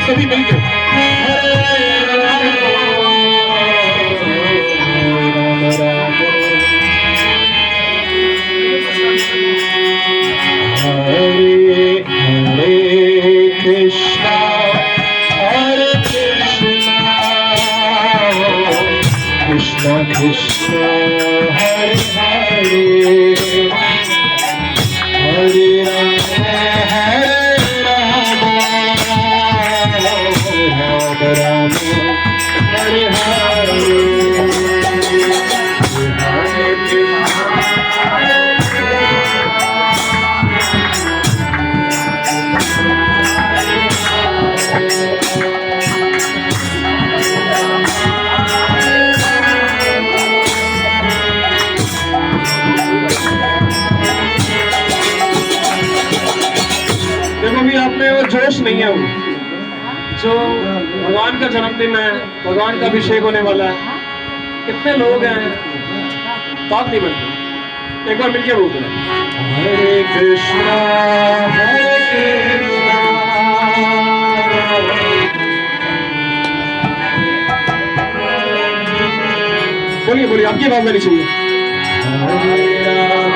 सभी मिलकर कृष्ण हरे हरे हरे राम राम राम हरे हरे अपने वो जोश नहीं है वो जो भगवान का जन्मदिन है, भगवान का अभिषेक होने वाला है, कितने लोग हैं बात नहीं बनती। एक बार मिलके बोलते हैं हरे कृष्णा बोलिए बोलिए, आपकी आवाज आनी चाहिए। हरे Ram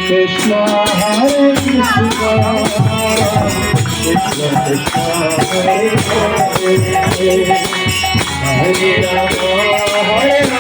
Krishna Hare Krishna Krishna Krishna Hare Hare Hare Rama Hare Rama